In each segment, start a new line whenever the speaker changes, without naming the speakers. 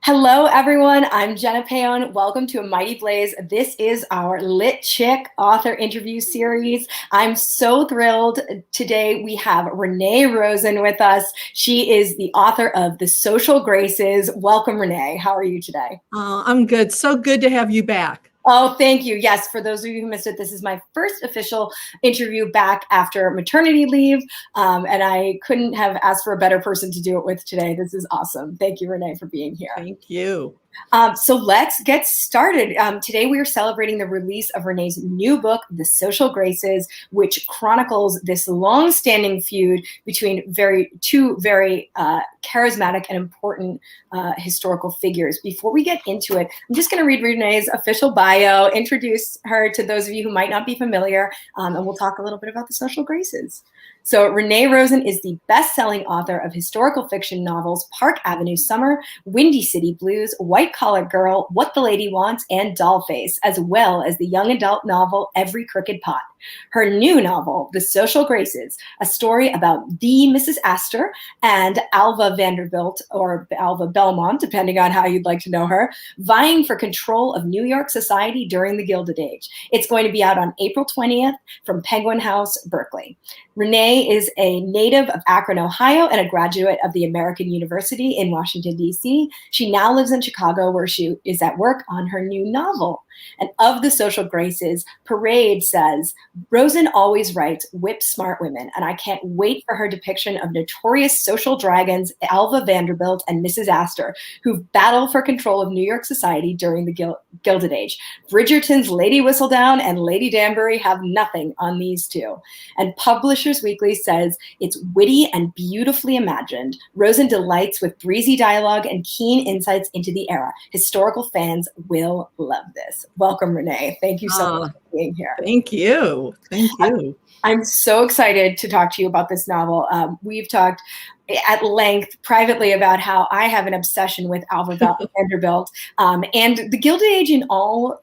Hello, everyone. I'm Jenna Paone. Welcome to A Mighty Blaze. This is our Lit Chick author interview series. I'm so thrilled. Today we have Renee Rosen with us. She is the author of The Social Graces. Welcome, Renee. How are you today?
I'm good. So good to have you back.
Oh, thank you. Yes, for those of you who missed it, this is my first official interview back after maternity leave, and I couldn't have asked for a better person to do it with today. This is awesome. Thank you, Renee, for being here.
Thank you.
So let's get started. Today we are celebrating the release of Renee's new book, The Social Graces, which chronicles this long-standing feud between two very charismatic and important historical figures. Before we get into it, I'm just going to read Renee's official bio, introduce her to those of you who might not be familiar, and we'll talk a little bit about The Social Graces. So Renee Rosen is the best-selling author of historical fiction novels Park Avenue Summer, Windy City Blues, White Collar Girl, What the Lady Wants, and Dollface, as well as the young adult novel Every Crooked Pot. Her new novel, The Social Graces, a story about the Mrs. Astor and Alva Vanderbilt, or Alva Belmont, depending on how you'd like to know her, vying for control of New York society during the Gilded Age. It's going to be out on April 20th from Penguin House, Berkeley. Renee is a native of Akron, Ohio, and a graduate of the American University in Washington, D.C. She now lives in Chicago, where she is at work on her new novel. And of The Social Graces, Parade says, Rosen always writes whip-smart women, and I can't wait for her depiction of notorious social dragons Alva Vanderbilt and Mrs. Astor, who battle for control of New York society during the Gilded Age. Bridgerton's Lady Whistledown and Lady Danbury have nothing on these two. And Publishers Weekly says it's witty and beautifully imagined. Rosen delights with breezy dialogue and keen insights into the era. Historical fans will love this. Welcome, Renee. Thank you so much for being here.
Thank you. Thank you.
I'm so excited to talk to you about this novel. We've talked at length privately about how I have an obsession with Alva Vanderbilt and the Gilded Age in all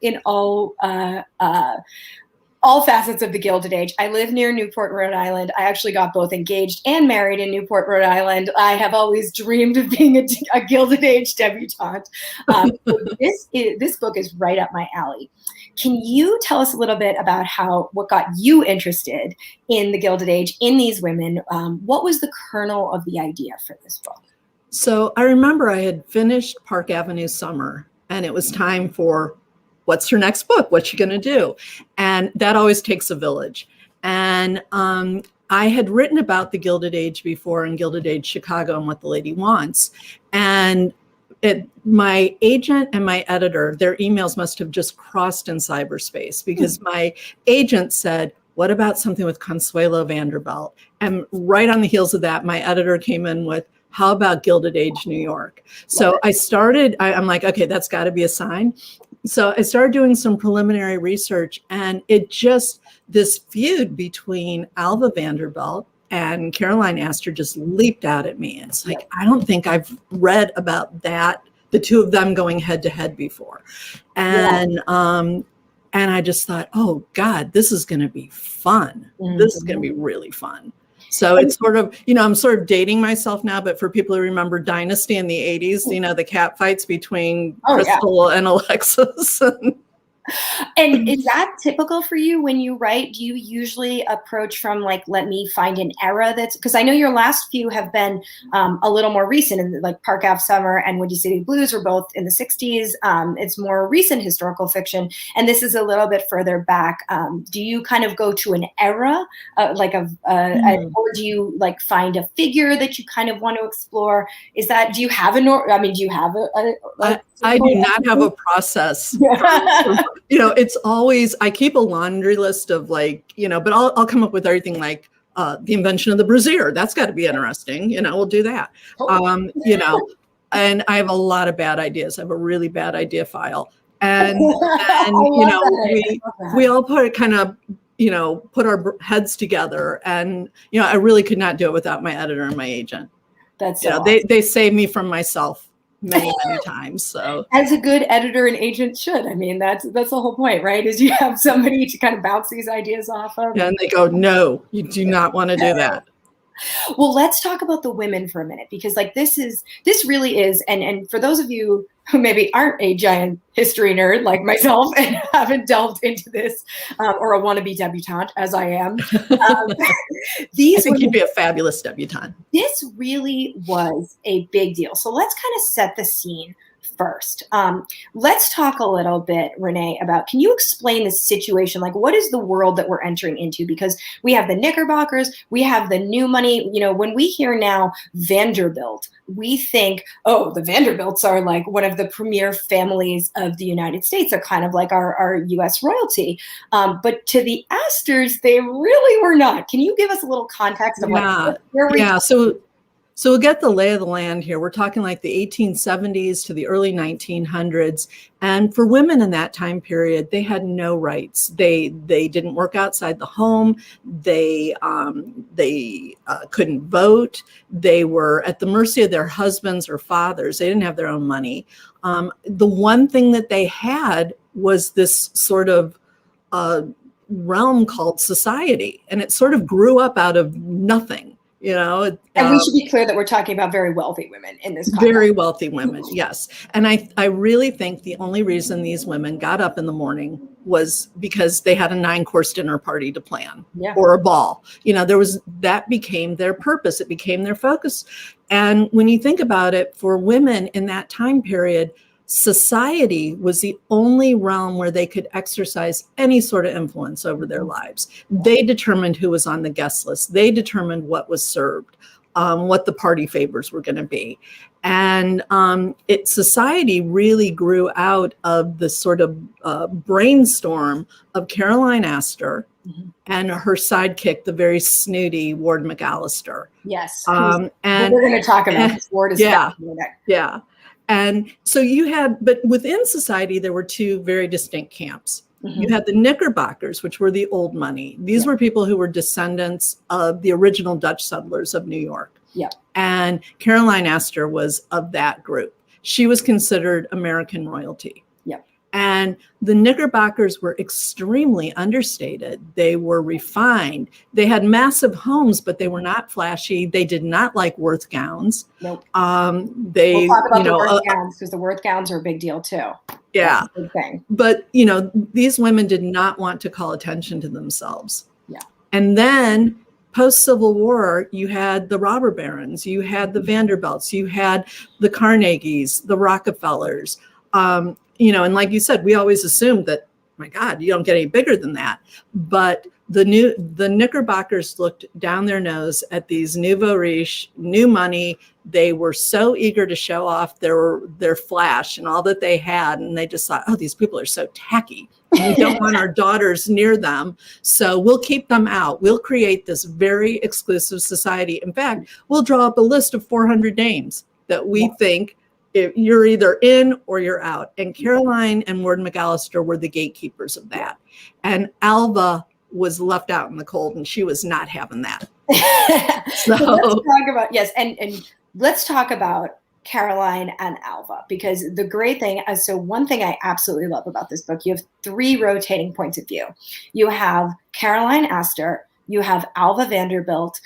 facets of the Gilded Age. I live near Newport, Rhode Island. I actually got both engaged and married in Newport, Rhode Island. I have always dreamed of being a Gilded Age debutante. This book is right up my alley. Can you tell us a little bit about what got you interested in the Gilded Age, in these women? What was the kernel of the idea for this book?
So I remember I had finished Park Avenue Summer, and it was time for what's her next book? What's she going to do? And that always takes a village. And I had written about the Gilded Age before in Gilded Age Chicago and What the Lady Wants. And my agent and my editor, their emails must have just crossed in cyberspace, because my agent said, what about something with Consuelo Vanderbilt? And right on the heels of that, my editor came in with, how about Gilded Age New York? So I'm like, okay, that's got to be a sign. So I started doing some preliminary research, and this feud between Alva Vanderbilt and Caroline Astor just leaped out at me. It's like, I don't think I've read about that, the two of them going head to head before. And I just thought, oh God, this is going to be fun. Mm-hmm. This is going to be really fun. So it's sort of, I'm sort of dating myself now, but for people who remember Dynasty in the 80s, the cat fights between Crystal and Alexis.
And is that typical for you when you write? Do you usually approach from let me find an era because I know your last few have been a little more recent, and like Park Ave Summer and Windy City Blues were both in the 60s. It's more recent historical fiction, and this is a little bit further back. Do you kind of go to an era, or do you find a figure that you kind of want to explore? Do you have
I do not have a process. It's always, I keep a laundry list of but I'll come up with everything like the invention of the brassiere. That's got to be interesting. We'll do that. And I have a lot of bad ideas. I have a really bad idea file. And we all put our heads together. And, I really could not do it without my editor and my agent.
That's
they save me from myself many times. So
as a good editor and agent should. I mean, that's the whole point, right? Is you have somebody to kind of bounce these ideas off of.
And they go, no, you do not want to do that.
Well, let's talk about the women for a minute, because this really is, and for those of you who maybe aren't a giant history nerd like myself and haven't delved into this, or a wannabe debutante as I am.
I think you'd be a fabulous debutante.
This really was a big deal. So let's kind of set the scene first. Let's talk a little bit, Renee, about, can you explain the situation? Like, what is the world that we're entering into? Because we have the Knickerbockers, we have the new money. You know, when we hear now Vanderbilt, we think, oh, the Vanderbilts are like one of the premier families of the United States. They're kind of like our US royalty. But to the Astors, they really were not. Can you give us a little context of where we
So we'll get the lay of the land here. We're talking like the 1870s to the early 1900s. And for women in that time period, they had no rights. They didn't work outside the home. They couldn't vote. They were at the mercy of their husbands or fathers. They didn't have their own money. The one thing that they had was this sort of realm called society. And it sort of grew up out of nothing. You know,
and we should be clear that we're talking about very wealthy women in this context.
Very wealthy women, yes. And I really think the only reason these women got up in the morning was because they had a 9-course dinner party to plan, or a ball. You know, that became their purpose. It became their focus. And when you think about it, for women in that time period, society was the only realm where they could exercise any sort of influence over their lives. They determined who was on the guest list. They determined what was served, what the party favors were going to be. And society really grew out of the sort of brainstorm of Caroline Astor and her sidekick, the very snooty Ward McAllister.
Yes. And we're going to talk about this. Ward is
yeah. And so but within society, there were two very distinct camps. You had the Knickerbockers, which were the old money. These were people who were descendants of the original Dutch settlers of New York. And Caroline Astor was of that group. She was considered American royalty. And the Knickerbockers were extremely understated. They were refined. They had massive homes, but they were not flashy. They did not like Worth gowns.
Nope. We'll talk about the Worth gowns, because the Worth gowns are a big deal too.
Yeah.
That's a big thing.
But, you know, these women did not want to call attention to themselves. And then post-Civil War, you had the robber barons, you had the Vanderbilts, you had the Carnegies, the Rockefellers. You know, and like you said, we always assumed that, my God, you don't get any bigger than that. But the Knickerbockers looked down their nose at these nouveau riche, new money. They were so eager to show off their flash and all that they had. And they just thought, oh, these people are so tacky. We don't want our daughters near them. So we'll keep them out. We'll create this very exclusive society. In fact, we'll draw up a list of 400 names that we think you're either in or you're out. And Caroline and Ward McAllister were the gatekeepers of that. And Alva was left out in the cold, and she was not having that.
So let's talk about, and let's talk about Caroline and Alva, because the great thing, so one thing I absolutely love about this book, you have 3 rotating points of view. You have Caroline Astor, you have Alva Vanderbilt,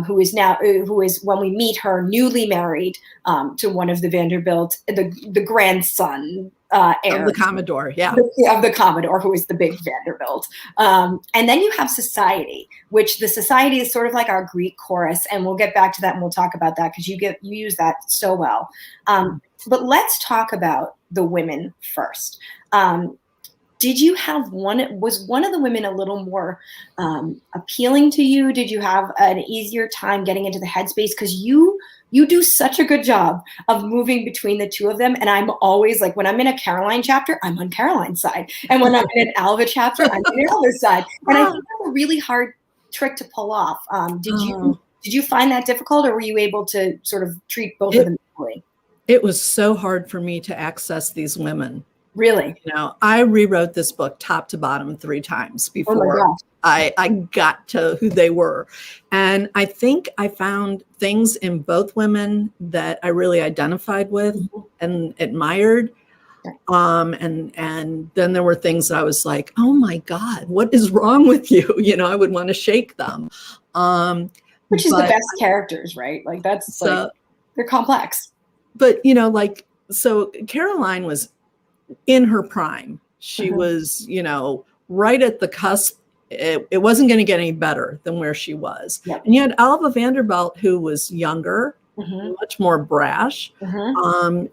who is, when we meet her, newly married to one of the Vanderbilt, the grandson heir.
Of the Commodore,
of the Commodore, who is the big Vanderbilt. And then you have society, which the society is sort of like our Greek chorus. And we'll get back to that and we'll talk about that, because you use that so well. But let's talk about the women first. Did you have was one of the women a little more appealing to you? Did you have an easier time getting into the headspace? Because you do such a good job of moving between the two of them. And I'm always like, when I'm in a Caroline chapter, I'm on Caroline's side. And when I'm in an Alva chapter, I'm on Alva's side. And I think that's a really hard trick to pull off. Did you find that difficult, or were you able to sort of treat both of them equally?
It was so hard for me to access these women.
Really?
You know, I rewrote this book top to bottom 3 times before I got to who they were. And I think I found things in both women that I really identified with and admired. And then there were things that I was like, oh my God, what is wrong with you? You know, I would want to shake them.
Which is the best characters, right? Like they're complex.
But, you know, like so Caroline was in her prime. She was, right at the cusp. It wasn't going to get any better than where she was.
Yep.
And you had Alva Vanderbilt, who was younger, much more brash.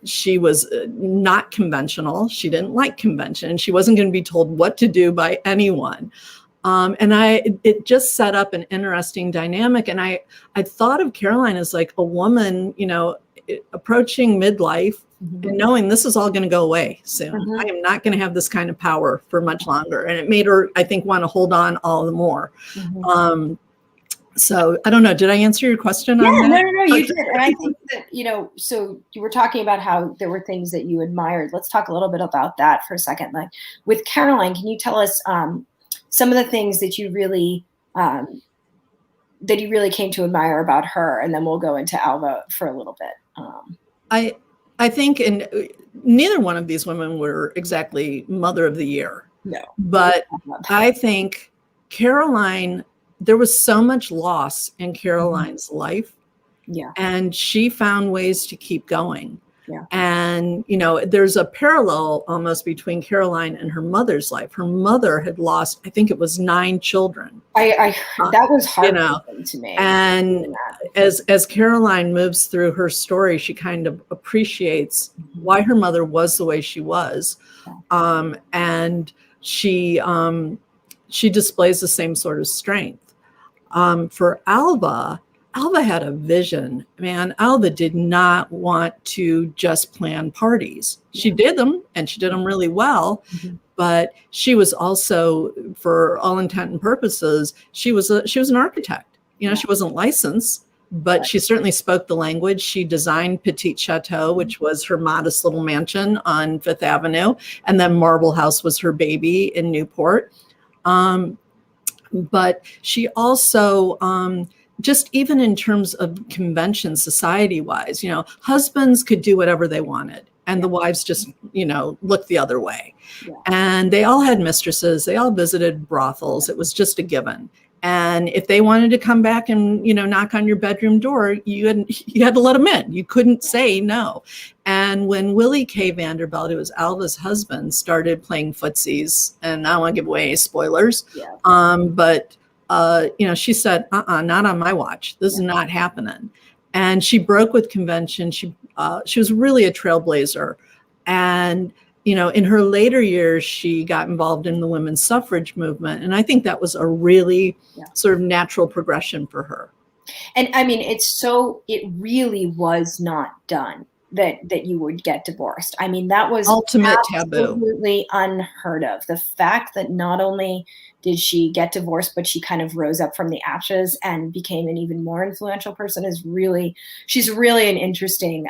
She was not conventional. She didn't like convention. And she wasn't going to be told what to do by anyone. And it just set up an interesting dynamic. And I thought of Caroline as like a woman, approaching midlife and knowing this is all going to go away soon. I am not going to have this kind of power for much longer. And it made her, I think, want to hold on all the more. So I don't know. Did I answer your question on that?
No, you did. And I think that, so you were talking about how there were things that you admired. Let's talk a little bit about that for a second. Like with Caroline, can you tell us some of the things that you really came to admire about her? And then we'll go into Alva for a little bit.
I think neither one of these women were exactly Mother of the Year.
No.
But I think Caroline, there was so much loss in Caroline's life.
Yeah.
And she found ways to keep going.
Yeah.
And, there's a parallel almost between Caroline and her mother's life. Her mother had lost, I think it was 9 children.
That was heartbreaking to me.
And as Caroline moves through her story, she kind of appreciates why her mother was the way she was. And she displays the same sort of strength. For Alva had a vision, man. Alva did not want to just plan parties. She did them, and she did them really well. But she was also, for all intent and purposes, she was an architect. She wasn't licensed, but she certainly spoke the language. She designed Petite Chateau, which was her modest little mansion on Fifth Avenue, and then Marble House was her baby in Newport. But she also just even in terms of convention society-wise, husbands could do whatever they wanted. And the wives just, looked the other way. Yeah. And they all had mistresses. They all visited brothels. It was just a given. And if they wanted to come back and, knock on your bedroom door, you had to let them in. You couldn't say no. And when Willie K. Vanderbilt, who was Alva's husband, started playing footsies, and I don't want to give away any spoilers, but she said, not on my watch. This is not happening. And she broke with convention. She was really a trailblazer. And, in her later years, she got involved in the women's suffrage movement. And I think that was a really sort of natural progression for her.
And I mean, it really was not done that you would get divorced. I mean, that was
ultimate taboo.
Absolutely unheard of. The fact that not only did she get divorced, but she kind of rose up from the ashes and became an even more influential person she's really an interesting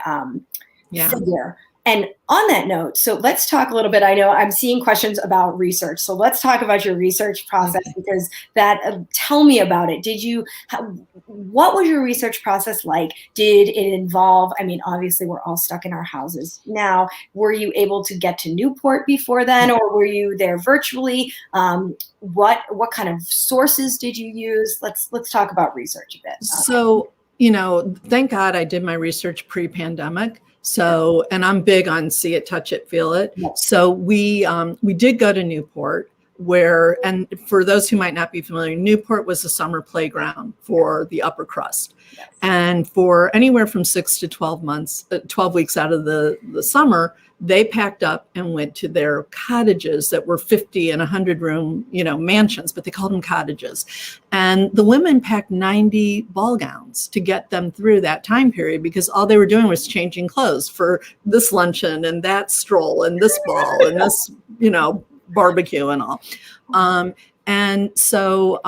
figure. And on that note, so let's talk a little bit. I know I'm seeing questions about research. So let's talk about your research process, because tell me about it. What was your research process like? Did it involve, obviously we're all stuck in our houses now. Were you able to get to Newport before then, or were you there virtually? What kind of sources did you use? Let's talk about research a bit.
So, thank God I did my research pre-pandemic. So, and I'm big on see it, touch it, feel it. Yes. So we did go to Newport, and for those who might not be familiar, Newport was a summer playground for the upper crust. Yes. And for anywhere from 6 to 12 weeks out of the summer, they packed up and went to their cottages that were 50 and 100 room, mansions, but they called them cottages. And the women packed 90 ball gowns to get them through that time period, because all they were doing was changing clothes for this luncheon and that stroll and this ball and this, barbecue and all. And so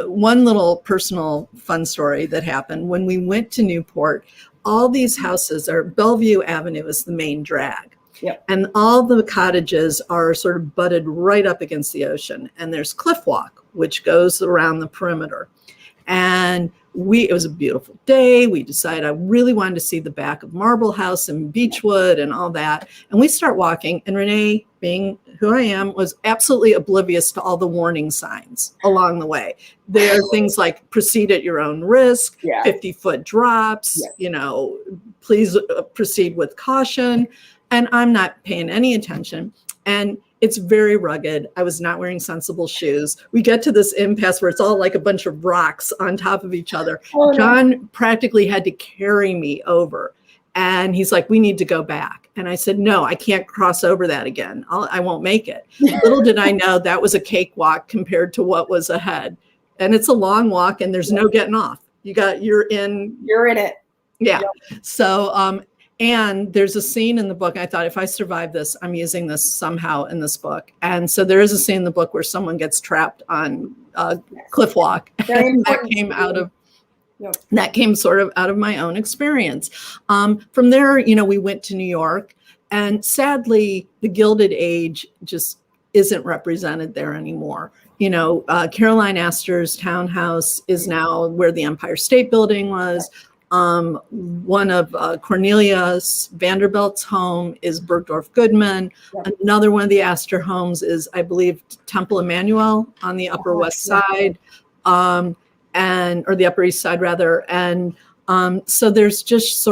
one little personal fun story that happened when we went to Newport. All these houses Bellevue Avenue is the main drag. Yep. And all the cottages are sort of butted right up against the ocean. And there's Cliff Walk, which goes around the perimeter. And it was a beautiful day. We decided I really wanted to see the back of Marble House and Beechwood and all that. And we start walking, and Renee, being who I am, was absolutely oblivious to all the warning signs along the way. There are things like proceed at your own risk, 50-foot drops, please proceed with caution. And I'm not paying any attention. And it's very rugged. I was not wearing sensible shoes. We get to this impasse where it's all like a bunch of rocks on top of each other. Oh, John practically had to carry me over. And he's like, we need to go back. And I said, no, I can't cross over that again. I won't make it. Little did I know that was a cakewalk compared to what was ahead. And it's a long walk and there's no getting off. You're in
it.
Yeah. Yep. So, and there's a scene in the book. I thought, if I survive this, I'm using this somehow in this book. And so there is a scene in the book where someone gets trapped on a cliff walk. And that came sort of out of my own experience. From there, we went to New York, and sadly, the Gilded Age just isn't represented there anymore. Caroline Astor's townhouse is now where the Empire State Building was. One of Cornelia Vanderbilt's home is Bergdorf Goodman. Yep. Another one of the Astor homes is, I believe, Temple Emmanuel on the Upper West Side, or the Upper East Side rather. And so there's just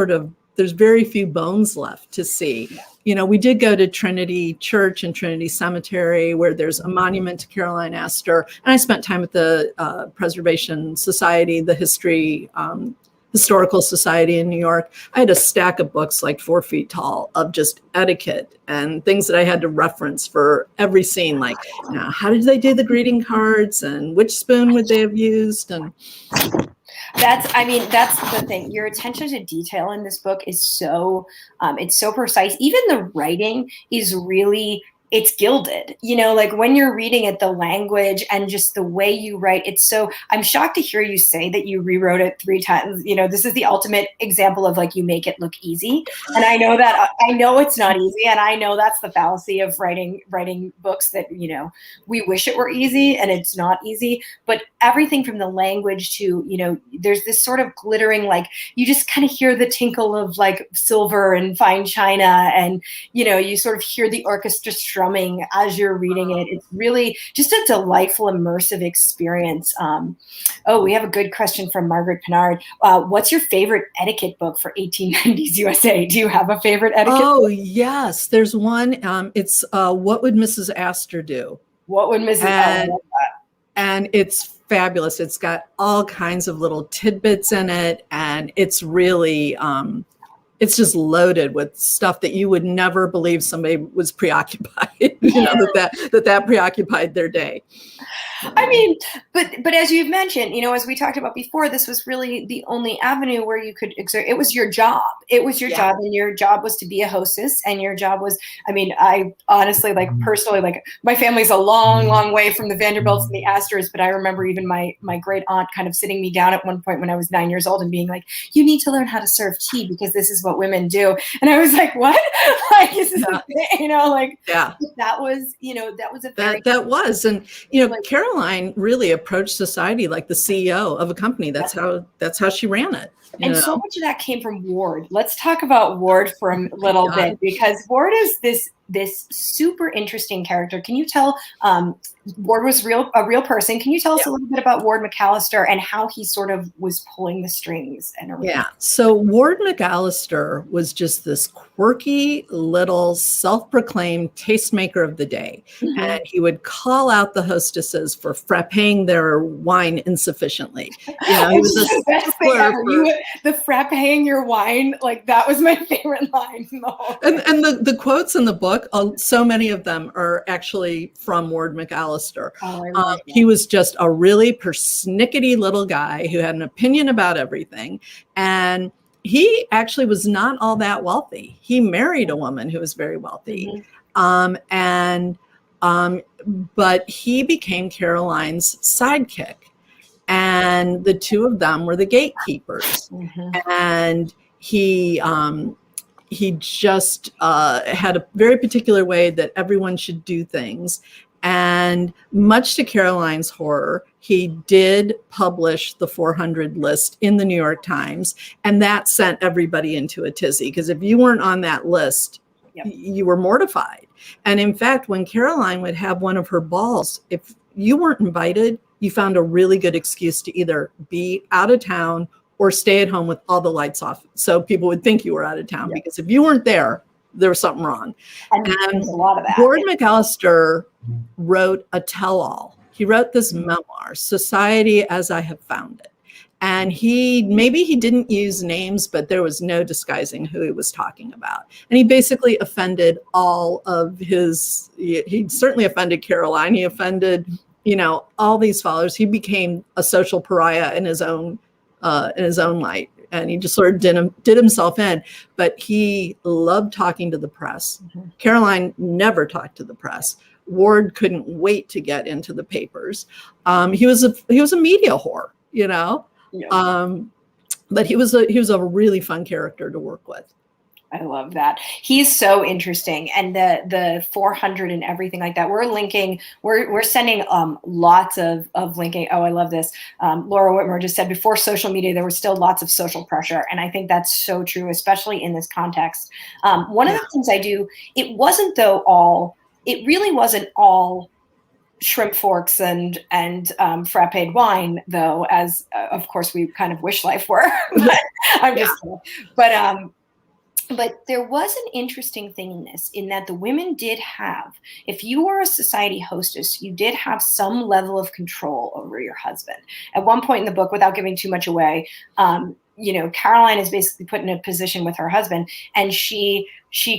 there's very few bones left to see. We did go to Trinity Church and Trinity Cemetery, where there's a monument to Caroline Astor. And I spent time at the Preservation Society, the Historical Society in New York. I had a stack of books like 4 feet tall of just etiquette and things that I had to reference for every scene. Like, how did they do the greeting cards and which spoon would they have used? And
that's the thing. Your attention to detail in this book is it's so precise. Even the writing is really, it's gilded, like when you're reading it, the language and just the way you write, I'm shocked to hear you say that you rewrote it 3 times. This is the ultimate example of like, you make it look easy. And I know it's not easy. And I know that's the fallacy of writing books that, we wish it were easy and it's not easy, but everything from the language to, there's this sort of glittering, like you just kind of hear the tinkle of like silver and fine china. And, you sort of hear the orchestra strumming as you're reading it. It's really just a delightful, immersive experience. We have a good question from Margaret Pinard. What's your favorite etiquette book for 1890s USA? Do you have a favorite etiquette book?
Yes. There's one. It's What Would Mrs. Astor Do?
What Would Mrs. Astor Do?
And it's fabulous. It's got all kinds of little tidbits in it. And it's really... it's just loaded with stuff that you would never believe somebody was preoccupied, that preoccupied their day.
I mean, but as you've mentioned, as we talked about before, this was really the only avenue where you could exert. It was your job. It was your job, and your job was to be a hostess. And your job was, I honestly, personally, my family's a long, long way from the Vanderbilts and the Astors, but I remember even my great aunt kind of sitting me down at one point when I was 9 years old and being like, you need to learn how to serve tea because this is what women do. And I was like, what? Is this a thing? That was, that was a very...
That was, and, Caroline really approached society like the CEO of a company. That's how she ran it.
And so much of that came from Ward. Let's talk about Ward for a little bit, because Ward is this super interesting character. Can you tell, Ward was a real person. Can you tell us a little bit about Ward McAllister and how he sort of was pulling the strings and everything?
Yeah. So Ward McAllister was just this quirky little self-proclaimed tastemaker of the day. Mm-hmm. And he would call out the hostesses for frapping their wine insufficiently. He was
the frapping your wine, that was my favorite line in the whole thing.
And the quotes in the book, so many of them are actually from Ward McAllister. He was just a really persnickety little guy who had an opinion about everything. And he actually was not all that wealthy. He married a woman who was very wealthy. Mm-hmm. But he became Caroline's sidekick. And the two of them were the gatekeepers. Mm-hmm. And he just had a very particular way that everyone should do things. And much to Caroline's horror, he did publish the 400 list in the New York Times. And that sent everybody into a tizzy, because if you weren't on that list,
Yep.
you were mortified. And in fact, when Caroline would have one of her balls, if you weren't invited, you found a really good excuse to either be out of town or stay at home with all the lights off. So people would think you were out of town,
Yep.
because if you weren't there, there was something wrong.
And there's a lot of that.
Gordon McAllister wrote a tell-all. He wrote this memoir, Society as I Have Found It. And maybe he didn't use names, but there was no disguising who he was talking about. And he basically offended all of he certainly offended Caroline. He offended, all these followers. He became a social pariah in his own light. And he just sort of did himself in. But he loved talking to the press.
Mm-hmm.
Caroline never talked to the press. Ward couldn't wait to get into the papers. He was a media whore,
Yeah.
But he was a really fun character to work with.
I love that. He's so interesting. And the 400 and everything like that. We're sending lots of linking. Oh, I love this. Laura Whitmer just said, before social media, there was still lots of social pressure. And I think that's so true, especially in this context. One of the things I do, it really wasn't all shrimp forks and frappéd wine, though, as of course we kind of wish life were. But I'm just kidding. But there was an interesting thing in this, in that the women did have, if you were a society hostess, you did have some level of control over your husband. At one point in the book, without giving too much away, Caroline is basically put in a position with her husband, and she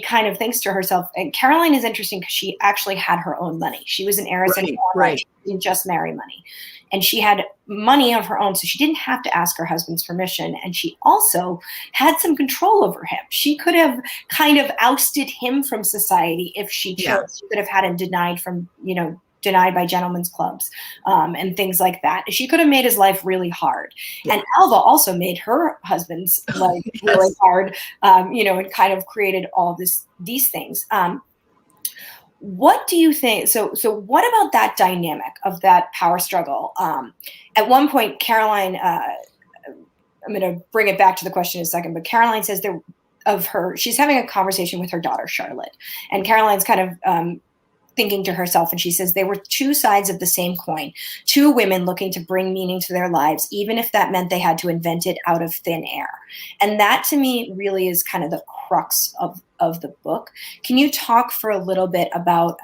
kind of thinks to herself, and Caroline is interesting because she actually had her own money. She was an heiress and she didn't just marry money. And she had money of her own, so she didn't have to ask her husband's permission. And she also had some control over him. She could have kind of ousted him from society if she chose. Yeah. She could have had him denied by gentlemen's clubs and things like that. She could have made his life really hard. Yeah. And Alva also made her husband's life really hard, and kind of created all these things. What do you think? So what about that dynamic of that power struggle? At one point, Caroline, I'm going to bring it back to the question in a second, but Caroline says she's having a conversation with her daughter, Charlotte, and Caroline's kind of thinking to herself, and she says, they were two sides of the same coin, two women looking to bring meaning to their lives, even if that meant they had to invent it out of thin air. And that, to me, really is kind of the crux of the book. Can you talk for a little bit about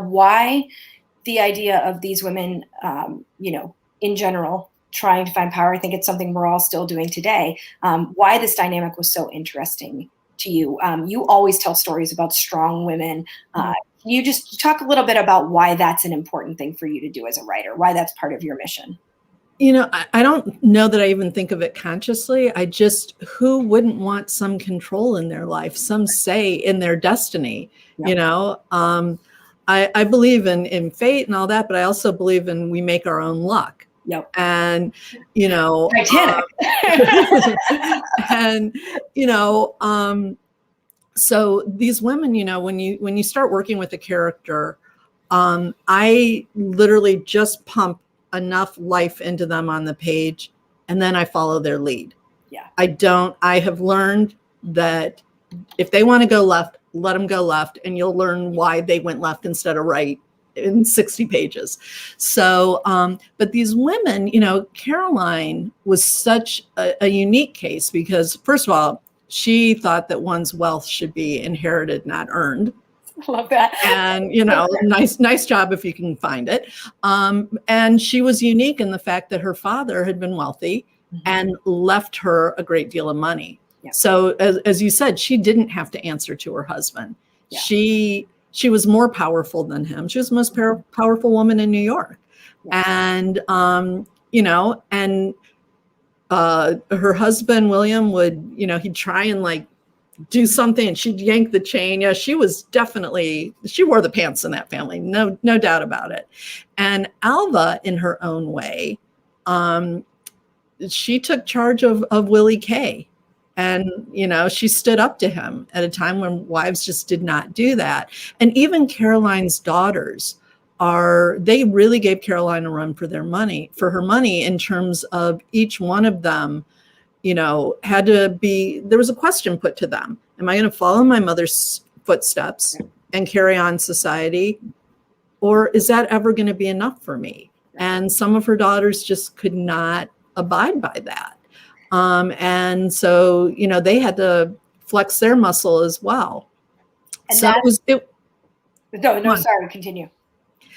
why the idea of these women, in general, trying to find power? I think it's something we're all still doing today. Why this dynamic was so interesting to you. You always tell stories about strong women. Can you just talk a little bit about why that's an important thing for you to do as a writer, why that's part of your mission?
I don't know that I even think of it consciously. Who wouldn't want some control in their life, some say in their destiny? Yeah. I believe in fate and all that, but I also believe in we make our own luck.
Yep.
And,
Titanic.
So these women, when you start working with a character, I literally just pump enough life into them on the page, and then I follow their lead.
Yeah.
I have learned that if they want to go left, let them go left, and you'll learn why they went left instead of right in 60 pages. So, but these women, Caroline was such a unique case because, first of all, she thought that one's wealth should be inherited, not earned.
I love that.
And, nice job if you can find it. And she was unique in the fact that her father had been wealthy and left her a great deal of money. Yeah. So as you said, she didn't have to answer to her husband. Yeah. She was more powerful than him. She was the most powerful woman in New York. Yeah. And, her husband, William, would, he'd try and do something and she'd yank the chain. Yeah, she wore the pants in that family. No doubt about it. And Alva, in her own way, she took charge of Willie K. And, she stood up to him at a time when wives just did not do that. And even Caroline's daughters they really gave Caroline a run for her money in terms of each one of them, had to be, there was a question put to them. Am I going to follow my mother's footsteps and carry on society? Or is that ever going to be enough for me? And some of her daughters just could not abide by that. And so, they had to flex their muscle as well.
And
so
no, sorry, continue.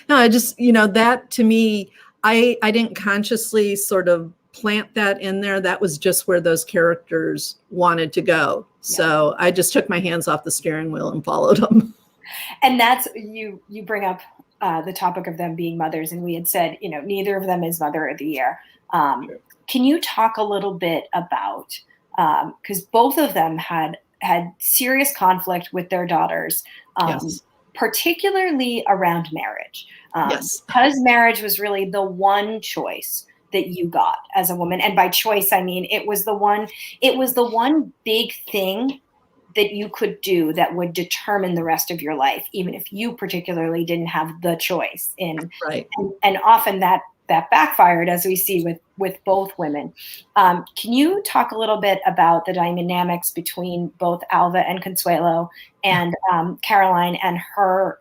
No, I just, that to me, I didn't consciously sort of plant that in there. That was just where those characters wanted to go. Yeah. So I just took my hands off the steering wheel and followed them.
And that's, you bring up the topic of them being mothers. And we had said, neither of them is Mother of the Year. Sure. Can you talk a little bit about, because both of them had serious conflict with their daughters, yes. particularly around marriage.
Yes.
Because marriage was really the one choice that you got as a woman. And by choice, I mean, it was the one big thing that you could do that would determine the rest of your life, even if you particularly didn't have the choice in.
Right.
And often that backfired, as we see with both women. Can you talk a little bit about the dynamics between both Alva and Consuelo and Caroline and her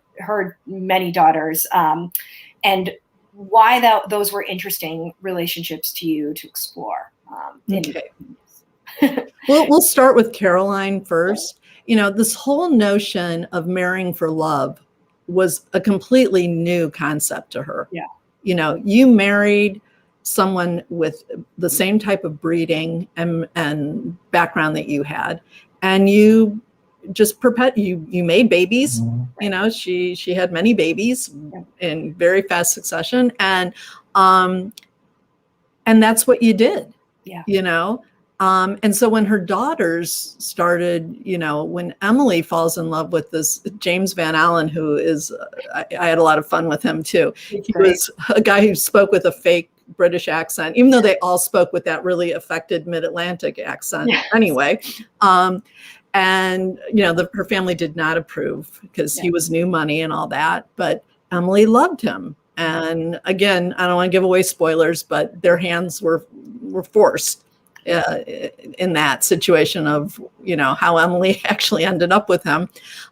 many daughters, and why those were interesting relationships to you to explore?
Okay. We'll start with Caroline first. This whole notion of marrying for love was a completely new concept to her.
Yeah.
You married someone with the same type of breeding and background that you had, and you just you made babies. Right. She had many babies in very fast succession, and that's what you did.
Yeah.
And so when her daughters started, when Emily falls in love with this James Van Allen, who is, I had a lot of fun with him too. He was a guy who spoke with a fake British accent, even though they all spoke with that really affected mid-Atlantic accent. Yes. Anyway. And, her family did not approve because he was new money and all that, but Emily loved him. And again, I don't want to give away spoilers, but their hands were forced. In that situation of, how Emily actually ended up with him.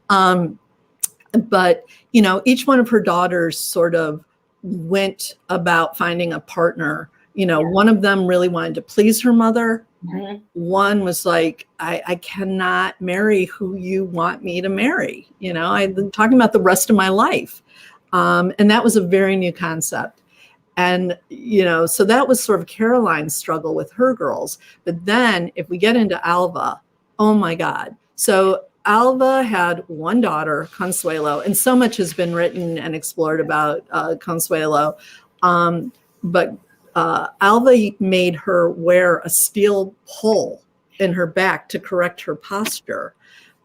But, each one of her daughters sort of went about finding a partner. One of them really wanted to please her mother. Mm-hmm. One was like, I cannot marry who you want me to marry. I've been talking about the rest of my life. And that was a very new concept. And, so that was sort of Caroline's struggle with her girls. But then if we get into Alva, oh my God. So Alva had one daughter, Consuelo, and so much has been written and explored about Consuelo. But Alva made her wear a steel pole in her back to correct her posture.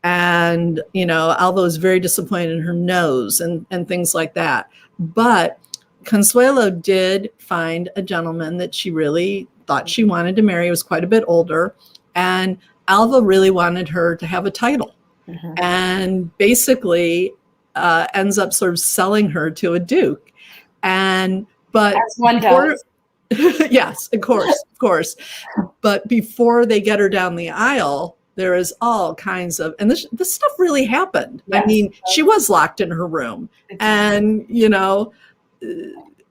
And, Alva was very disappointed in her nose and things like that. But Consuelo did find a gentleman that she really thought she wanted to marry. He was quite a bit older. And Alva really wanted her to have a title. Mm-hmm. And basically ends up sort of selling her to a duke. But
as one does.
Yes, of course. But before they get her down the aisle, there is all kinds of, and this stuff really happened. Yes. I mean, she was locked in her room. Exactly. And,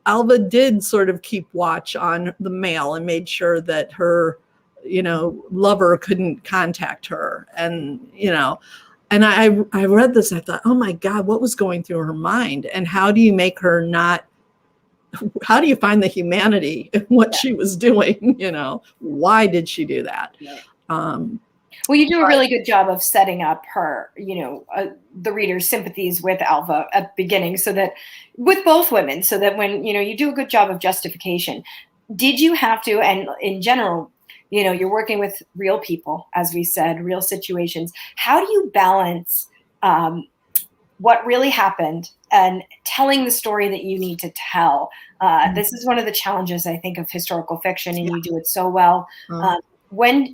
Alva did sort of keep watch on the mail and made sure that her, lover couldn't contact her. And, and I read this, I thought, oh my God, what was going through her mind? And how do you make her how do you find the humanity in what she was doing? Why did she do that?
Yeah. Well, you do a really good job of setting up her, the reader's sympathies with Alva at the beginning, so that with both women, so that when, you do a good job of justification. Did you have to, and in general, you're working with real people, as we said, real situations. How do you balance what really happened and telling the story that you need to tell? This is one of the challenges, I think, of historical fiction, and you do it so well.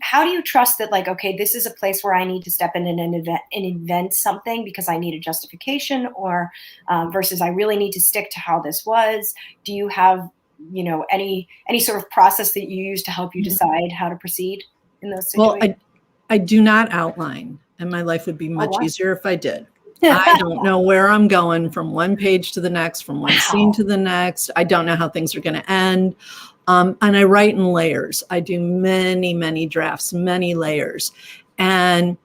How do you trust that, like, okay, this is a place where I need to step in and invent something because I need a justification, or versus I really need to stick to how this was? Do you have, any sort of process that you use to help you decide how to proceed? in those
Well,
situations?
I do not outline, and my life would be much
wow.
easier if I did. I don't know where I'm going from one page to the next, from one scene to the next. I don't know how things are going to end. And I write in layers. I do many, many drafts, many layers. And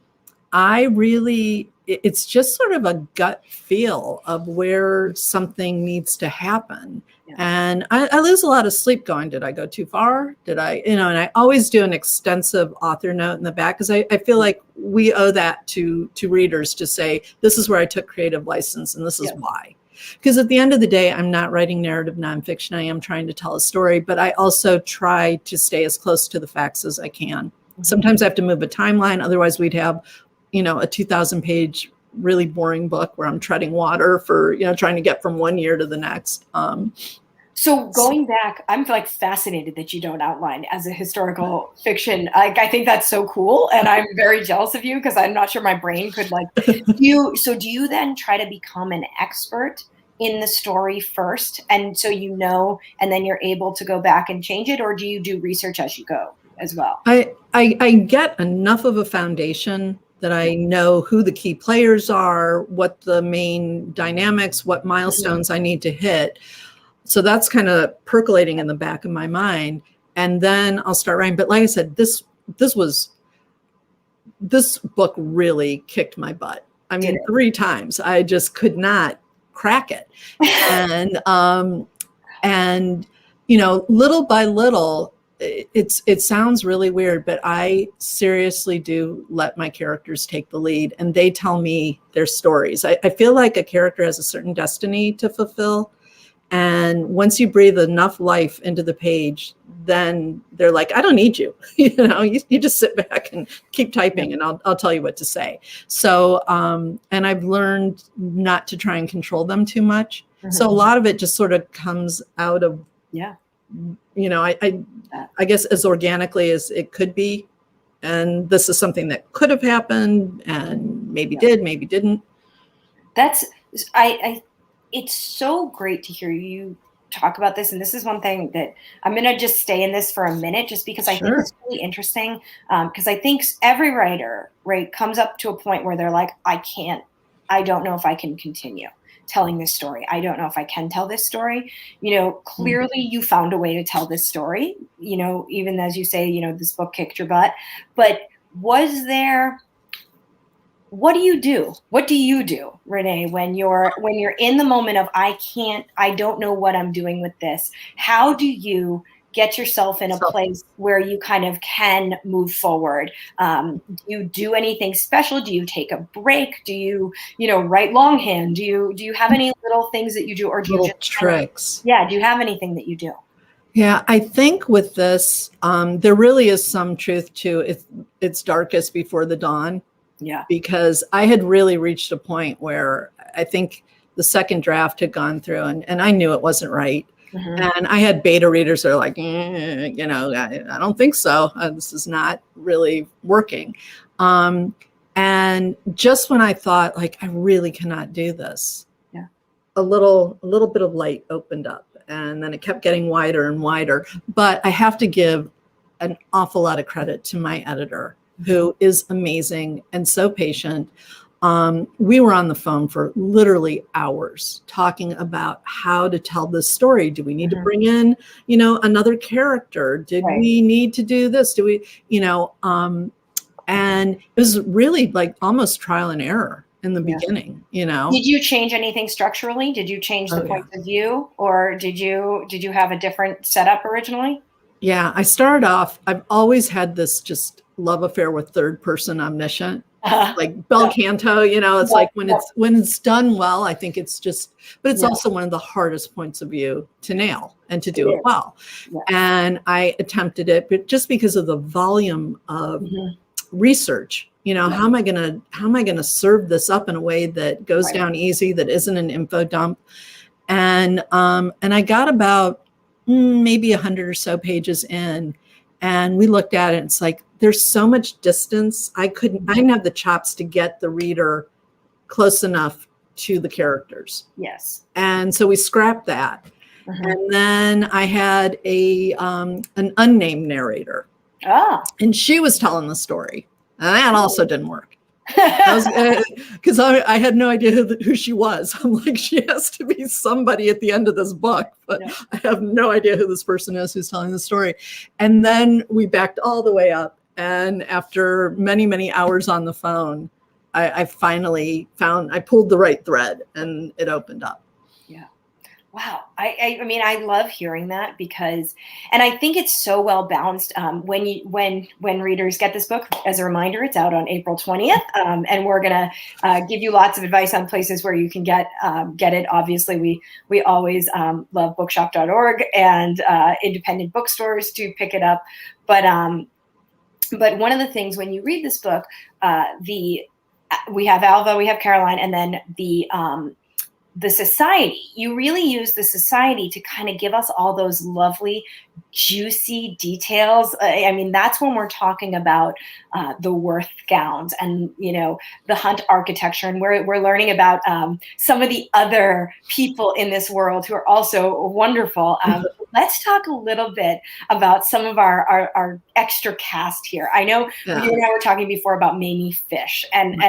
it's just sort of a gut feel of where something needs to happen. Yeah. And I lose a lot of sleep going, did I go too far? Did I, and I always do an extensive author note in the back, because I feel like we owe that to readers to say, this is where I took creative license and this is why. Because at the end of the day, I'm not writing narrative nonfiction. I am trying to tell a story, but I also try to stay as close to the facts as I can. Mm-hmm. Sometimes I have to move a timeline. Otherwise, we'd have a 2,000 page, really boring book where I'm treading water for, trying to get from one year to the next.
So going back, I'm like fascinated that you don't outline as a historical fiction. I think that's so cool. And I'm very jealous of you, because I'm not sure my brain could do you then try to become an expert in the story first? And so, and then you're able to go back and change it, or do you do research as you go as well?
I get enough of a foundation that I know who the key players are, what the main dynamics, what milestones I need to hit. So that's kind of percolating in the back of my mind. And then I'll start writing. But like I said, this book really kicked my butt. I mean, 3 times. I just could not crack it. And little by little, it sounds really weird, but I seriously do let my characters take the lead, and they tell me their stories. I feel like a character has a certain destiny to fulfill. And once you breathe enough life into the page, then they're like, I don't need you. You just sit back and keep typing, and I'll tell you what to say. So, and I've learned not to try and control them too much. Mm-hmm. So a lot of it just sort of comes out of, I guess as organically as it could be. And this is something that could have happened, and maybe did, maybe didn't.
It's so great to hear you talk about this. And this is one thing that I'm going to just stay in this for a minute, just because I think it's really interesting. Because I think every writer, comes up to a point where they're like, I don't know if I can continue telling this story. I don't know if I can tell this story. Clearly you found a way to tell this story, even as you say, this book kicked your butt. But what do you do? What do you do, Renee, when you're in the moment of, I don't know what I'm doing with this? How do you get yourself in a place where you kind of can move forward? Do you do anything special? Do you take a break? Do you, write longhand? Do you have any little things that you do, or do you just
tricks?
Do you have anything that you do?
Yeah, I think with this, there really is some truth to it's darkest before the dawn.
Yeah.
Because I had really reached a point where I think the second draft had gone through, and I knew it wasn't right. Mm-hmm. And I had beta readers that are like, I don't think so. This is not really working. And just when I thought, like, I really cannot do this, a little bit of light opened up, and then it kept getting wider and wider. But I have to give an awful lot of credit to my editor, who is amazing and so patient. We were on the phone for literally hours talking about how to tell this story. Do we need to bring in, another character? Did we need to do this? Do we, and it was really like almost trial and error in the beginning,
Did you change anything structurally? Did you change the point of view, or did you have a different setup originally?
Yeah, I started off, I've always had this just love affair with third person omniscient, like bel canto, it's like when it's done well, I think it's just, but it's also one of the hardest points of view to nail and to do it well. Yeah. And I attempted it, but just because of the volume of research, how am I going to serve this up in a way that goes down easy, that isn't an info dump? And I got about maybe 100 or so pages in, and we looked at it, and it's like, there's so much distance. I didn't have the chops to get the reader close enough to the characters.
Yes.
And so we scrapped that. And then I had an unnamed narrator.
Ah.
And she was telling the story. And that also didn't work. Because I had no idea who she was. I'm like, she has to be somebody at the end of this book, but
Yeah.
I have no idea who this person is who's telling the story. And then we backed all the way up. And after many, many hours on the phone, I finally I pulled the right thread and it opened up.
Yeah. Wow. I mean, I love hearing that because, and I think it's so well balanced. When readers get this book, as a reminder, it's out on April 20th. And we're going to give you lots of advice on places where you can get it. Obviously, we always love bookshop.org and independent bookstores to pick it up. But one of the things when you read this book, we have Alva, we have Caroline, and then the society. You really use the society to kind of give us all those lovely, juicy details. I mean, that's when we're talking about the Worth gowns and, the Hunt architecture. And we're learning about some of the other people in this world who are also wonderful. Let's talk a little bit about some of our extra cast here. I know you and I were talking before about Mamie Fish. And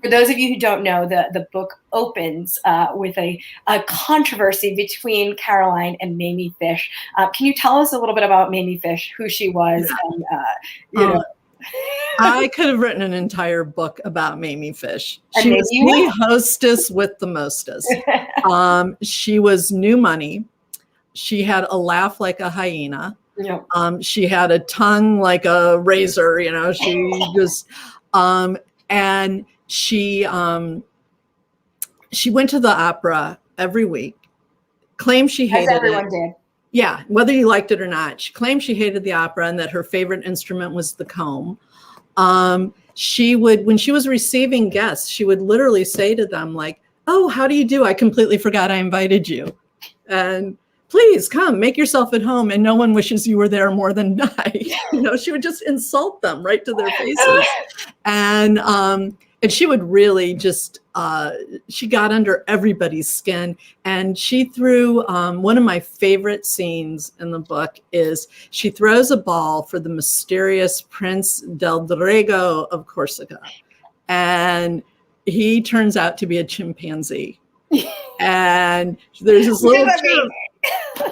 for those of you who don't know, the book opens with a controversy between Caroline and Mamie Fish. Can you tell us a little bit about Mamie Fish, who she was?
Yeah.
And,
I could have written an entire book about Mamie Fish.
And
she
maybe
was
you
the
will.
hostess with the mostest. She was new money. She had a laugh like a hyena.
Yeah.
She had a tongue like a razor, she just, and she went to the opera every week, claimed she hated
As everyone
it.
did.
Yeah, whether you liked it or not. She claimed she hated the opera and that her favorite instrument was the comb. She would, when she was receiving guests, she would literally say to them like, "Oh, how do you do? I completely forgot I invited you. And please come, make yourself at home. And no one wishes you were there more than I." She would just insult them right to their faces. And she would really just, she got under everybody's skin. And she threw, one of my favorite scenes in the book is she throws a ball for the mysterious Prince del Dorego of Corsica. And he turns out to be a chimpanzee. And there's this little chimp.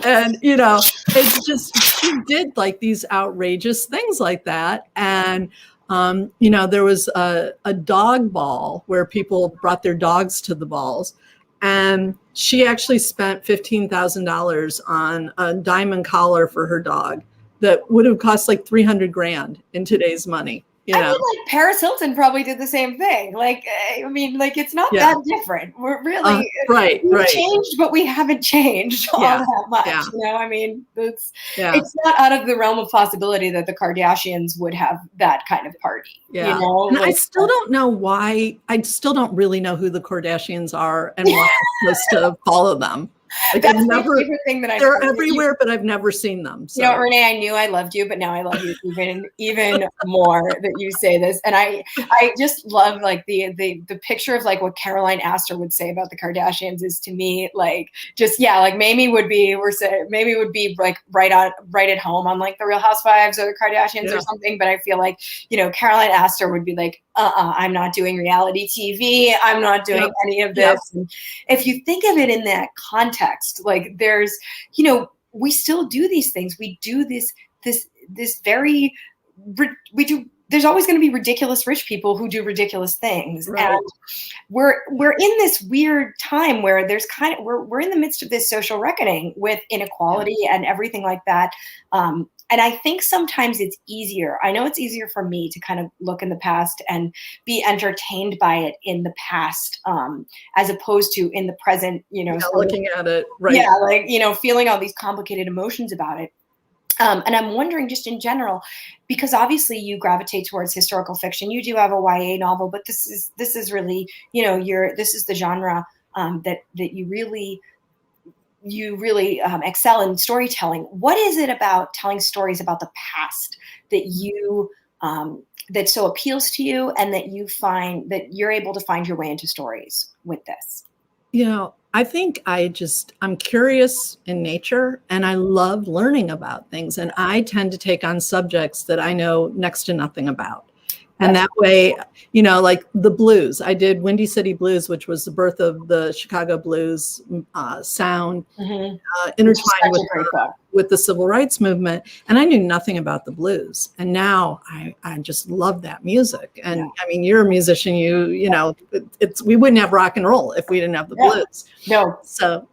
And, it's just, she did like these outrageous things like that. And, there was a dog ball where people brought their dogs to the balls. And she actually spent $15,000 on a diamond collar for her dog that would have cost like $300,000 in today's money.
I mean, like Paris Hilton probably did the same thing. Like, I mean, like it's not that different. We're really we've changed, but we haven't changed all that much.
Yeah.
I mean, it's not out of the realm of possibility that the Kardashians would have that kind of party.
Yeah. And I still don't know why. I still don't really know who the Kardashians are and why I'm supposed to follow them. Like
that's my favorite thing that
they're everywhere, but I've never seen them. So.
Renee, I knew I loved you, but now I love you even more that you say this. And I just love like the picture of like what Caroline Astor would say about the Kardashians is to me like just like Mamie would be like right at home on like the Real Housewives or the Kardashians or something. But I feel like Caroline Astor would be like I'm not doing reality TV. I'm not doing any of this. And if you think of it in that context, like there's, we still do these things. We do there's always going to be ridiculous rich people who do ridiculous things. Right. And we're in this weird time where there's we're in the midst of this social reckoning with inequality and everything like that. And I think sometimes it's easier. I know it's easier for me to kind of look in the past and be entertained by it in the past, as opposed to in the present,
looking at it. Right.
Yeah. Like, feeling all these complicated emotions about it. And I'm wondering just in general, because obviously you gravitate towards historical fiction. You do have a YA novel, but this is really, this is the genre that you really excel in storytelling. What is it about telling stories about the past that you that so appeals to you, and that you find that you're able to find your way into stories with this?
I think I'm curious in nature and I love learning about things. And I tend to take on subjects that I know next to nothing about. And that way, like the blues, I did Windy City Blues, which was the birth of the Chicago blues sound, intertwined with the civil rights movement. And I knew nothing about the blues. And now I just love that music. And I mean, you're a musician, we wouldn't have rock and roll if we didn't have the blues.
No.
So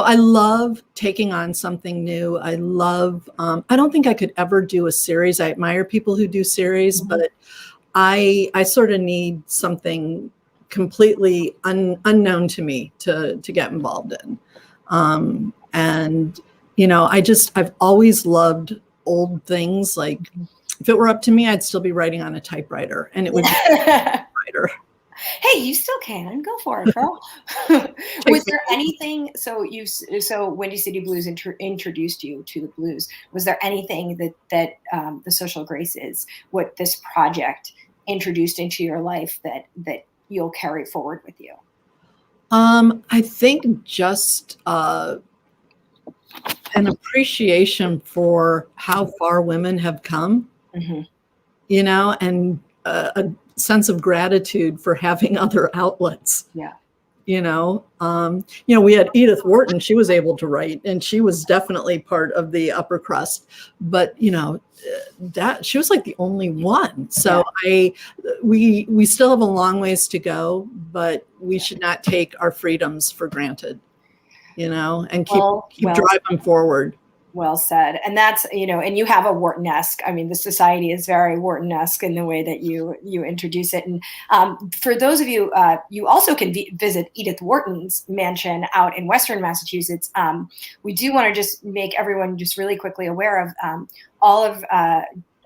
I love taking on something new. I love, I don't think I could ever do a series. I admire people who do series, but I sort of need something completely unknown to me to get involved in. And, I've always loved old things. Like if it were up to me, I'd still be writing on a typewriter, and it would be a typewriter.
Hey, you still can. Go for it, girl. Was there anything, so Windy City Blues introduced you to the blues. Was there anything that the Social Graces, what this project introduced into your life that you'll carry forward with you?
I think just an appreciation for how far women have come, and a sense of gratitude for having other outlets. We had Edith Wharton. She was able to write, and she was definitely part of the upper crust, but that she was like the only one. So we still have a long ways to go, but we should not take our freedoms for granted, and keep driving forward.
Well said. And that's, and you have a Wharton-esque, I mean, the society is very Wharton-esque in the way that you introduce it. And for those of you, you also can visit Edith Wharton's mansion out in Western Massachusetts. We do want to just make everyone just really quickly aware of all of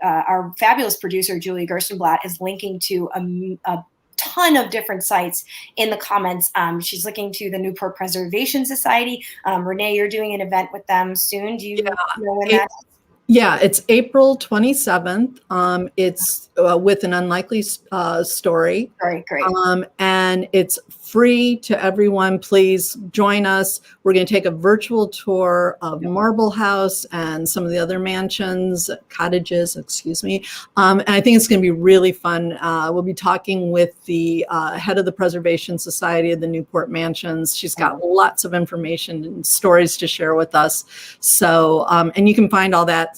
our fabulous producer, Julie Gerstenblatt, is linking to a ton of different sites in the comments. She's looking to the Newport Preservation Society. Renee, you're doing an event with them soon. Do you know when that is?
Yeah, it's April 27th. It's with an unlikely story.
Great.
And it's free to everyone. Please join us. We're going to take a virtual tour of Marble House and some of the other cottages, and I think it's going to be really fun. We'll be talking with the head of the Preservation Society of the Newport Mansions. She's got lots of information and stories to share with us. So, and you can find all that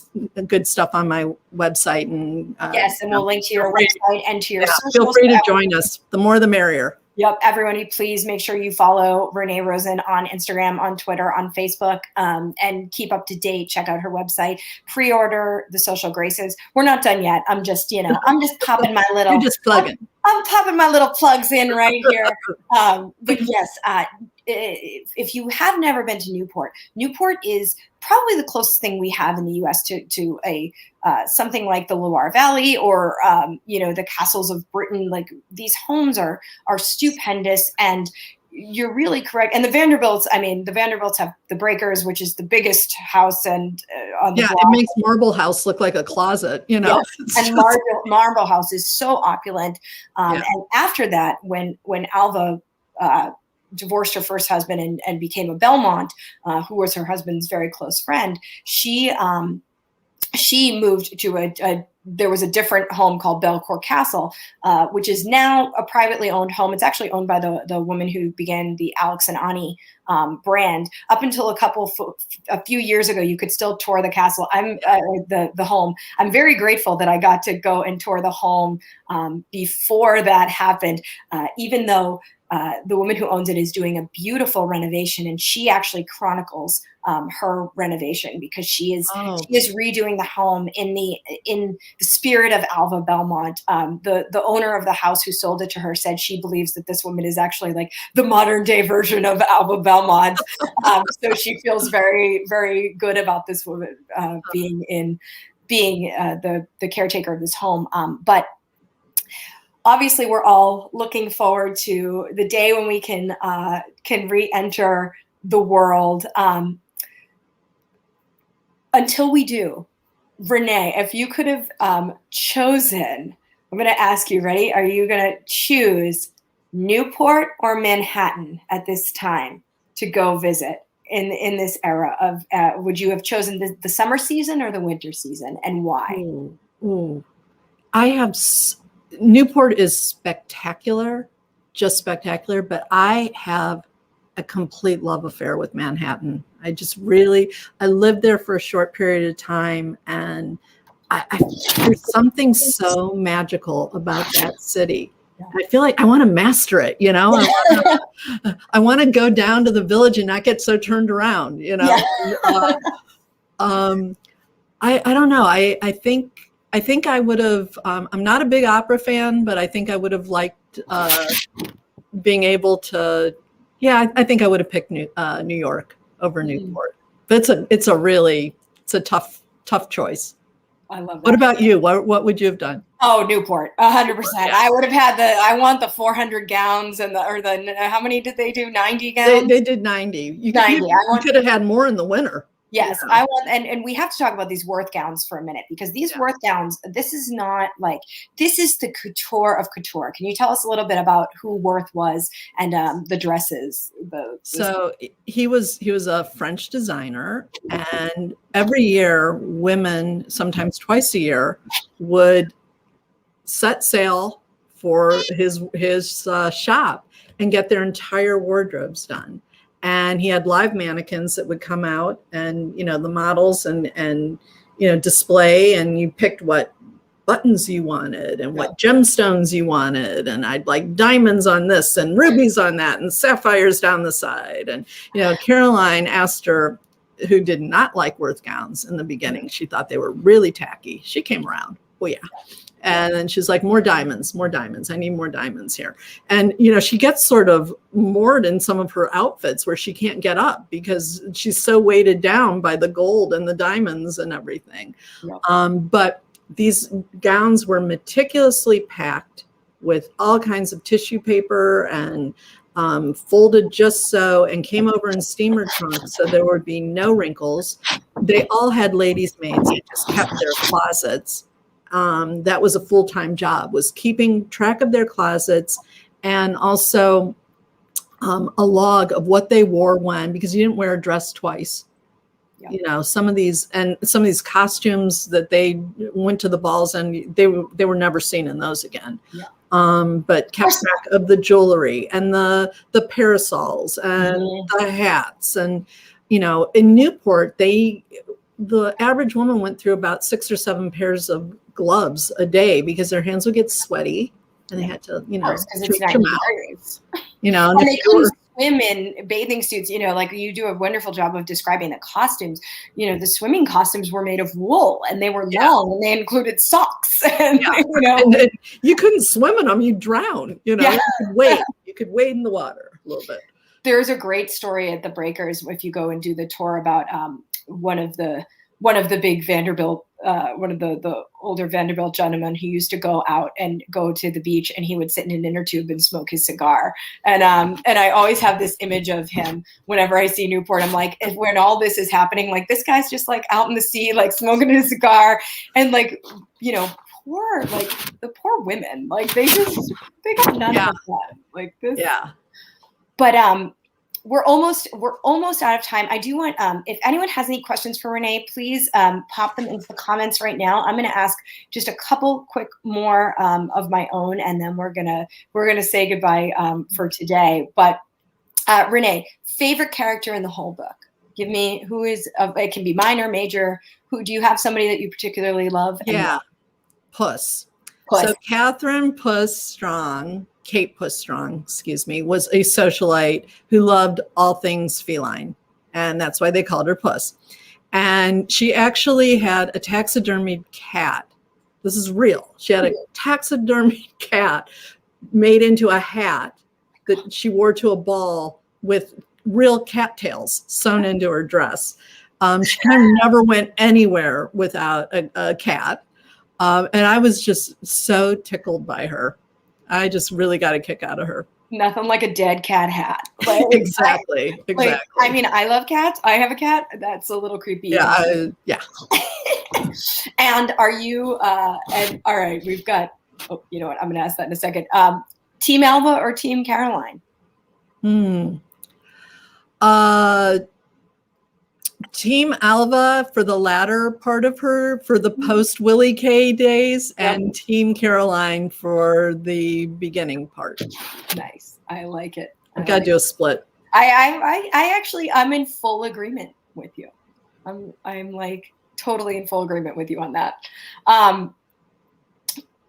good stuff on my website. And
yes, and we'll link to your website and to your socials.
Feel free to join us. The more, the merrier.
Yep. Everybody, please make sure you follow Renee Rosen on Instagram, on Twitter, on Facebook, and keep up to date. Check out her website. Pre-order The Social Graces. We're not done yet. I'm just popping my little.
You're just plugging.
I'm popping my little plugs in right here. But yes, if you have never been to Newport, Newport is probably the closest thing we have in the U.S. to a something like the Loire Valley or the castles of Britain. Like these homes are stupendous, and you're really correct. And the Vanderbilts have the Breakers, which is the biggest house, and on the block.
It makes Marble House look like a closet,
Yes. And Marble House is so opulent. And after that, when Alva divorced her first husband and became a Belmont, who was her husband's very close friend, she moved to there was a different home called Belcourt Castle, which is now a privately owned home. It's actually owned by the woman who began the Alex and Ani brand. Up until a few years ago, you could still tour the castle. The home. I'm very grateful that I got to go and tour the home before that happened, even though the woman who owns it is doing a beautiful renovation, and she actually chronicles her renovation because she is redoing the home in the spirit of Alva Belmont. The owner of the house who sold it to her said she believes that this woman is actually like the modern day version of Alva Belmont. So she feels very, very good about this woman being the caretaker of this home. But obviously, we're all looking forward to the day when we can re-enter the world. Until we do, Renee, if you could have chosen, I'm going to ask you, ready? Are you going to choose Newport or Manhattan at this time to go visit in this era of, would you have chosen the summer season or the winter season, and why?
Ooh. Newport is spectacular, just spectacular, but I have a complete love affair with Manhattan. I lived there for a short period of time, and there's something so magical about that city. I feel like I want to master it, I want to go down to the village and not get so turned around, I don't know. I think I would have, I'm not a big opera fan, but I think I would have liked being able to, I think I would have picked New York over Newport. But it's a tough choice.
I love that.
What about you? What would you have done?
Oh, Newport, 100%. I would have had I want the 400 gowns and how many did they do? 90 gowns?
They did 90. You
90.
You could have had more in the winter.
Yes, I want, and we have to talk about these Worth gowns for a minute, because these Worth gowns, this is the couture of couture. Can you tell us a little bit about who Worth was and the dresses?
So he was a French designer, and every year women, sometimes twice a year, would set sail for his shop and get their entire wardrobes done. And he had live mannequins that would come out, and the models and display, and you picked what buttons you wanted and what gemstones you wanted, and I'd like diamonds on this and rubies on that and sapphires down the side. And Caroline asked her, who did not like Worth gowns in the beginning, she thought they were really tacky. She came around. Oh yeah. And then she's like, more diamonds. I need more diamonds here. And, she gets sort of moored in some of her outfits where she can't get up because she's so weighted down by the gold and the diamonds and everything. Yeah. But these gowns were meticulously packed with all kinds of tissue paper and folded just so, and came over in steamer trunks so there would be no wrinkles. They all had ladies' maids that just kept their closets. That was a full-time job, was keeping track of their closets, and also a log of what they wore when, because you didn't wear a dress twice. Yeah. Some of these costumes that they went to the balls and they were never seen in those again. Yeah. But kept track of the jewelry and the parasols and the hats. And, in Newport, the average woman went through about 6 or 7 pairs of gloves a day because their hands would get sweaty and they had to, tweak them out.
And they couldn't swim in bathing suits, like you do a wonderful job of describing the costumes. The swimming costumes were made of wool and they were long and they included socks. And,
and you couldn't swim in them, you'd drown, you could wade in the water a little bit.
There's a great story at the Breakers if you go and do the tour about one of the big Vanderbilt, one of the older Vanderbilt gentlemen who used to go out and go to the beach, and he would sit in an inner tube and smoke his cigar. And I always have this image of him whenever I see Newport. I'm like, when all this is happening, like this guy's just like out in the sea, like smoking his cigar, and like, the poor women, like they got none of that, like this.
Yeah.
But we're almost out of time. I do want, if anyone has any questions for Renee, please pop them into the comments right now. I'm going to ask just a couple quick more of my own, and then we're gonna say goodbye for today. But Renee, favorite character in the whole book? Give me who is. It can be minor, major. Who do you have? Somebody that you particularly love?
Yeah, Puss. So Catherine Puss Strong. Kate Puss Strong, was a socialite who loved all things feline. And that's why they called her Puss. And she actually had a taxidermied cat. This is real. She had a taxidermied cat made into a hat that she wore to a ball with real cattails sewn into her dress. She kind of never went anywhere without a cat. And I was just so tickled by her. I just really got a kick out of her.
Nothing like a dead cat hat. Like,
exactly.
I mean, I love cats. I have a cat. That's a little creepy.
Yeah.
And are you, and all right, we've got, you know what? I'm going to ask that in a second. Team Alva or Team Caroline?
Team Alva for the latter part of her, for the post Willie K days, and Team Caroline for the beginning part.
Nice. I like it.
I've got to do a split.
I'm in full agreement with you. I'm like totally in full agreement with you on that.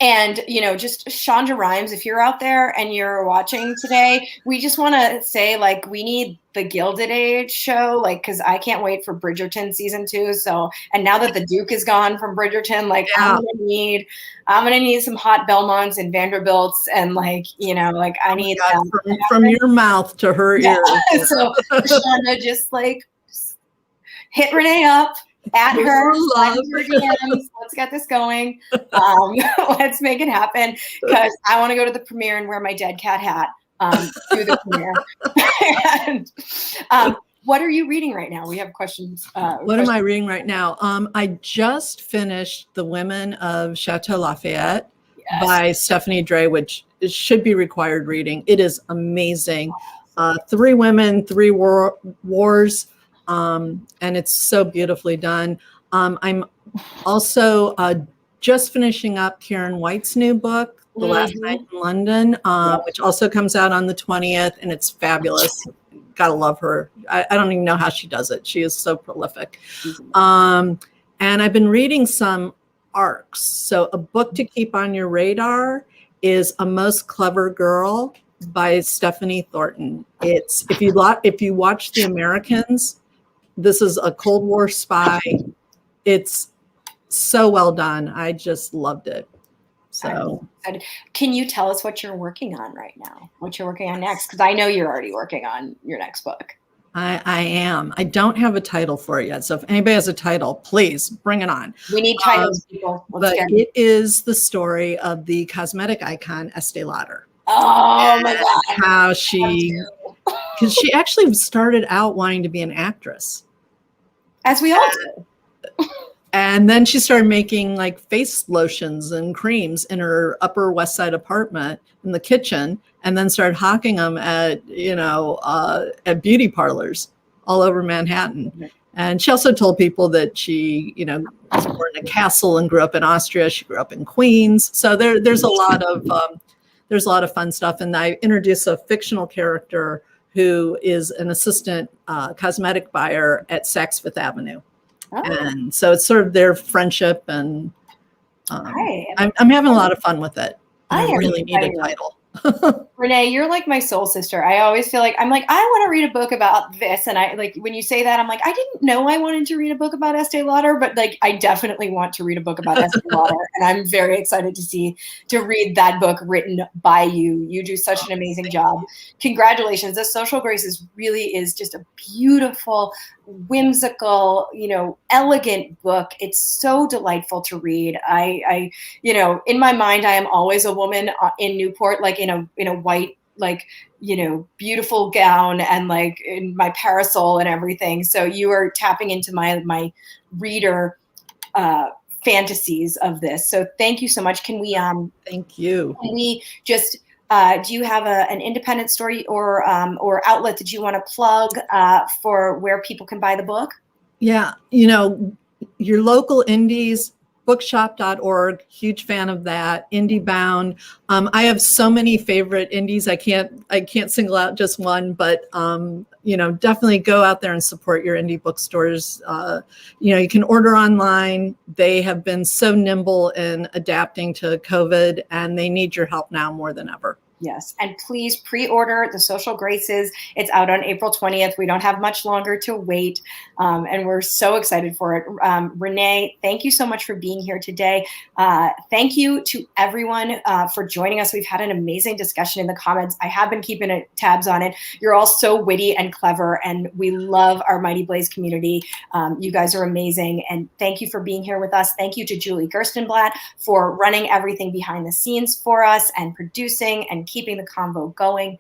And, you know, just Shonda Rhimes, if you're out there and you're watching today, we just want to say, like, we need the Gilded Age show, like, because I can't wait for Bridgerton season 2. So, and now that the Duke is gone from Bridgerton, like, I'm gonna need some hot Belmonts and Vanderbilts, and, like, you know, like, I need that
from your mouth to her ears.
So Shonda, just like hit Renee up. At her, let's get this going. Let's make it happen, because I want to go to the premiere and wear my dead cat hat to the premiere. And, what are you reading right now? We have questions.
What am I reading right now? I just finished The Women of Chateau Lafayette by Stephanie Dre, which should be required reading. It is amazing. 3 women, 3 wars. And it's so beautifully done. I'm also just finishing up Karen White's new book, The Last Night in London, which also comes out on the 20th, and it's fabulous. Gotta love her. I don't even know how she does it. She is so prolific. And I've been reading some arcs. So a book to keep on your radar is A Most Clever Girl by Stephanie Thornton. It's if you watch The Americans, this is a Cold War spy. It's so well done. I just loved it. So,
can you tell us what you're working on right now? What you're working on next? Because I know you're already working on your next book.
I am. I don't have a title for it yet. So if anybody has a title, please bring it on.
We need titles, people.
But it is the story of the cosmetic icon Estee Lauder.
Oh my God!
How because she actually started out wanting to be an actress.
As we all do.
And then she started making like face lotions and creams in her Upper West Side apartment in the kitchen, and then started hawking them at, at beauty parlors all over Manhattan. Mm-hmm. And she also told people that she, was born in a castle and grew up in Austria. She grew up in Queens. So there's a lot of fun stuff. And I introduced a fictional character who is an assistant cosmetic buyer at Saks Fifth Avenue. Oh. And so it's sort of their friendship, and I'm having a lot of fun with it. I really need a title.
Renee, you're like my soul sister. I always feel like I want to read a book about this. And I like when you say that, I'm like, I didn't know I wanted to read a book about Estee Lauder, but like I definitely want to read a book about Estee Lauder. And I'm very excited to read that book written by you. You do such an amazing job. Congratulations. The Social Graces really is just a beautiful, whimsical, elegant book. It's so delightful to read. I in my mind, I am always a woman in Newport, like in a white, like, beautiful gown and like in my parasol and everything. So you are tapping into my reader fantasies of this. So thank you so much. Can we
thank you.
Can we just do you have an independent story or outlet that you want to plug for where people can buy the book?
Yeah, your local indies, bookshop.org, huge fan of that. IndieBound. I have so many favorite indies. I can't single out just one, but definitely go out there and support your indie bookstores. You can order online. They have been so nimble in adapting to COVID, and they need your help now more than ever.
Yes. And please pre-order The Social Graces. It's out on April 20th. We don't have much longer to wait. And we're so excited for it. Renee, thank you so much for being here today. Thank you to everyone for joining us. We've had an amazing discussion in the comments. I have been keeping tabs on it. You're all so witty and clever, and we love our Mighty Blaze community. You guys are amazing. And thank you for being here with us. Thank you to Julie Gerstenblatt for running everything behind the scenes for us and producing and keeping the convo going.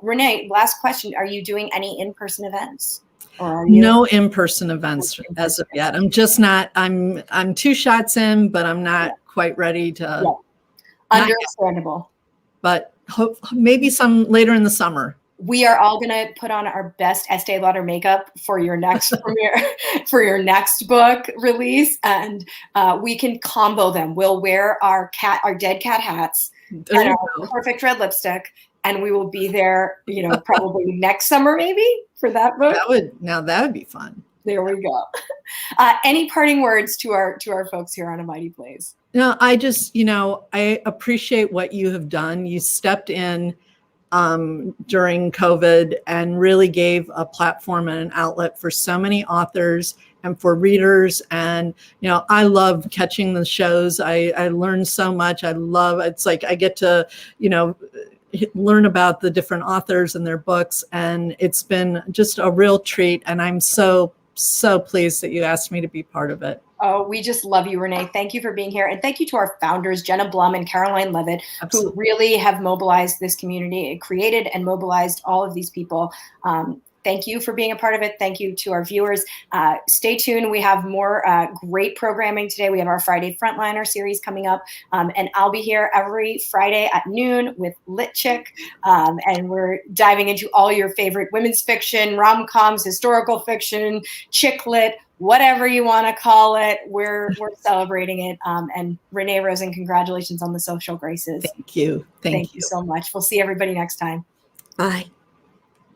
Renee, last question. Are you doing any in-person events?
No in-person events as of yet. I'm just not, I'm 2 shots in, but I'm not quite ready to.
Yeah. Understandable.
But maybe some later in the summer.
We are all going to put on our best Estee Lauder makeup for your next premiere, for your next book release, and we can combo them. We'll wear our dead cat hats and our perfect red lipstick, and we will be there, probably next summer, maybe, for that book.
That would be fun.
There we go. Any parting words to our folks here on A Mighty Place?
No, I just, I appreciate what you have done. You stepped in during COVID and really gave a platform and an outlet for so many authors and for readers. And, I love catching the shows. I learned so much. It's like I get to, learn about the different authors and their books. And it's been just a real treat. And I'm so pleased that you asked me to be part of it.
Oh, we just love you, Renee. Thank you for being here. And thank you to our founders, Jenna Blum and Caroline Levitt, Absolutely. Who really have mobilized this community, created and mobilized all of these people. Thank you for being a part of it. Thank you to our viewers. Stay tuned. We have more great programming today. We have our Friday Frontliner series coming up. And I'll be here every Friday at noon with Lit Chick. And we're diving into all your favorite women's fiction, rom-coms, historical fiction, chick lit, whatever you want to call it. We're celebrating it. And Renee Rosen, congratulations on the Social Graces.
Thank you. Thank you
so much. We'll see everybody next time.
Bye.